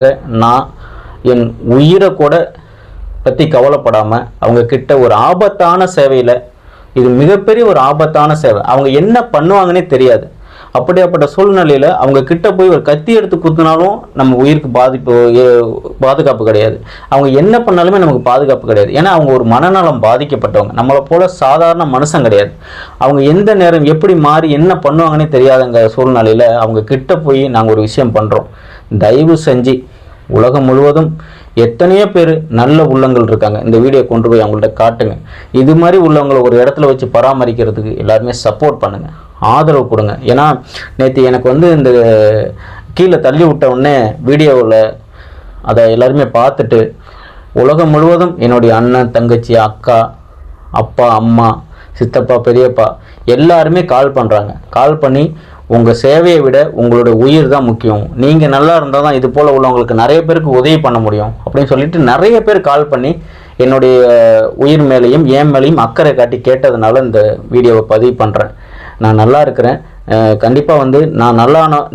நான் என் உயிரை கூட பற்றி கவலைப்படாமல் அவங்க கிட்ட ஒரு ஆபத்தான சேவையில், இது மிகப்பெரிய ஒரு ஆபத்தான சேவை, அவங்க என்ன பண்ணுவாங்கன்னே தெரியாது. அப்படியாப்பட்ட சூழ்நிலையில் அவங்க கிட்ட போய் ஒரு கத்தி எடுத்து குத்துனாலும் நம்ம உயிருக்கு பாதுகாப்பு கிடையாது. அவங்க என்ன பண்ணாலுமே நமக்கு பாதுகாப்பு கிடையாது. ஏன்னா அவங்க ஒரு மனநலம் பாதிக்கப்பட்டவங்க, நம்மளை போல சாதாரண மனுஷன் கிடையாது. அவங்க எந்த நேரம் எப்படி மாறி என்ன பண்ணுவாங்கன்னே தெரியாதுங்க சூழ்நிலையில் அவங்க கிட்ட போய் நாங்கள் ஒரு விஷயம் பண்ணுறோம். தயவு செஞ்சு உலகம் முழுவதும் எத்தனையோ பேர் நல்ல உள்ளங்கள் இருக்காங்க, இந்த வீடியோ கொண்டு போய் அவங்கள்ட்ட காட்டுங்க. இது மாதிரி உள்ளவங்களை ஒரு இடத்துல வச்சு பராமரிக்கிறதுக்கு எல்லாருமே சப்போர்ட் பண்ணுங்கள், ஆதரவு கொடுங்க. ஏன்னா நேற்று எனக்கு இந்த கீழே தள்ளி விட்ட உடனே வீடியோவில் அதை எல்லாருமே பார்த்துட்டு உலகம் முழுவதும் என்னுடைய அண்ணன், தங்கச்சி, அக்கா, அப்பா, அம்மா, சித்தப்பா, பெரியப்பா எல்லாருமே கால் பண்ணுறாங்க. கால் பண்ணி உங்கள் சேவையை விட உங்களோட உயிர் தான் முக்கியம், நீங்கள் நல்லா இருந்தால் தான் இது போல் உள்ளவங்களுக்கு நிறைய பேருக்கு உதவி பண்ண முடியும் அப்படின்னு சொல்லிட்டு நிறைய பேர் கால் பண்ணி என்னுடைய உயிர் மேலேயும் என் மேலேயும் அக்கறை காட்டி கேட்டதுனால இந்த வீடியோவை பதிவு பண்ணுறேன். நான் நல்லா இருக்கிறேன். கண்டிப்பாக நான்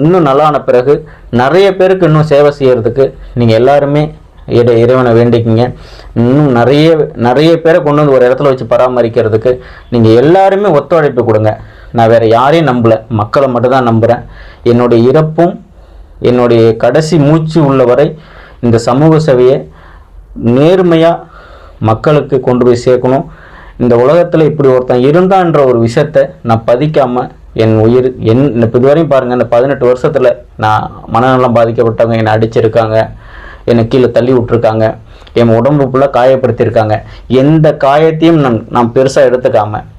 இன்னும் நல்லா ஆன பிறகு நிறைய பேருக்கு இன்னும் சேவை செய்கிறதுக்கு நீங்கள் எல்லாருமே இறைவனை வேண்டிக்கிங்க. இன்னும் நிறைய பேரை கொண்டு வந்து ஒரு இடத்துல வச்சு பராமரிக்கிறதுக்கு நீங்கள் எல்லாருமே ஒத்துழைப்பு கொடுங்க. நான் வேறு யாரையும் நம்பலை, மக்களை மட்டும்தான் நம்புகிறேன். என்னுடைய இறப்பும் என்னுடைய கடைசி மூச்சு உள்ள வரை இந்த சமூக சேவையை நேர்மையாக மக்களுக்கு கொண்டு போய் சேர்க்கணும். இந்த உலகத்தில் இப்படி ஒருத்தன் இருந்தான்ற ஒரு விஷயத்தை நான் பதிக்காமல் என் உயிர் இப்போ இதுவரையும் பாருங்கள், இந்த 18 வருஷத்தில் நான் மனநலம் பாதிக்கப்பட்டவங்க என்னை அடிச்சிருக்காங்க, என்னை கீழே தள்ளி விட்டுருக்காங்க, என் உடம்பு ஃபுல்லாக காயப்படுத்தியிருக்காங்க. எந்த காயத்தையும் நான் பெருசாக எடுத்துக்காமல்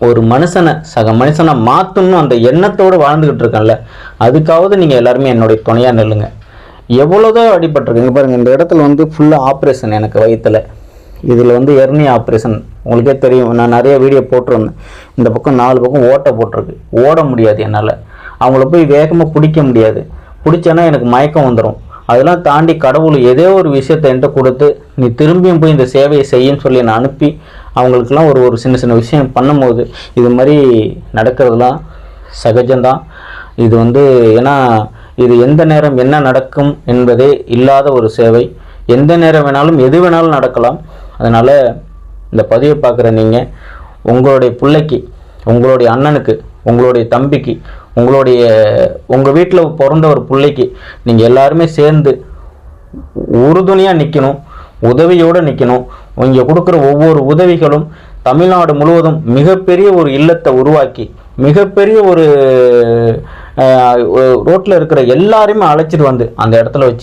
ஒரு சக மனுஷனை மாற்றணும் அந்த எண்ணத்தோடு வாழ்ந்துக்கிட்டு இருக்கேன்ல, அதுக்காவது நீங்கள் எல்லாருமே என்னுடைய துணையாக நில்லுங்க. எவ்வளோதான் அடிபட்டிருக்குங்க பாருங்கள். இந்த இடத்துல ஃபுல்லாக ஆப்ரேஷன் எனக்கு வயிற்றில், இதில் எர்னி ஆப்ரேஷன் உங்களுக்கே தெரியும். நான் நிறைய வீடியோ போட்டிருந்தேன். இந்த பக்கம் 4 பக்கம் ஓட்டை போட்டிருக்கு, ஓட முடியாது என்னால். அவங்கள போய் வேகமாக பிடிக்க முடியாது, பிடிச்சேன்னா எனக்கு மயக்கம் வந்துடும். அதெல்லாம் தாண்டி கடவுள் ஏதோ ஒரு விஷயத்தை என்கிட்ட கொடுத்து நீ திரும்பியும் போய் இந்த சேவையை செய்யுன்னு சொல்லி நான் அனுப்பி அவங்களுக்கெல்லாம் ஒரு சின்ன விஷயம் பண்ணும்போது இது மாதிரி நடக்கிறதுலாம் சகஜம்தான். இது ஏன்னா இது எந்த நேரம் என்ன நடக்கும் என்பதே இல்லாத ஒரு சேவை. எந்த நேரம் வேணாலும் எது வேணாலும் நடக்கலாம். அதனால் இந்த பதிவை பார்க்குற நீங்கள் உங்களுடைய பிள்ளைக்கு, உங்களுடைய அண்ணனுக்கு, உங்களுடைய தம்பிக்கு, உங்கள் வீட்டில் பிறந்த ஒரு பிள்ளைக்கு நீங்கள் எல்லாருமே சேர்ந்து உறுதுணையாக நிற்கணும், உதவியோடு நிற்கணும். இங்கே கொடுக்குற ஒவ்வொரு உதவிகளும் தமிழ்நாடு முழுவதும் மிகப்பெரிய ஒரு இல்லத்தை உருவாக்கி மிகப்பெரிய ஒரு ரோட்டில் இருக்கிற எல்லாரையுமே அழைச்சிட்டு அந்த இடத்துல வச்சு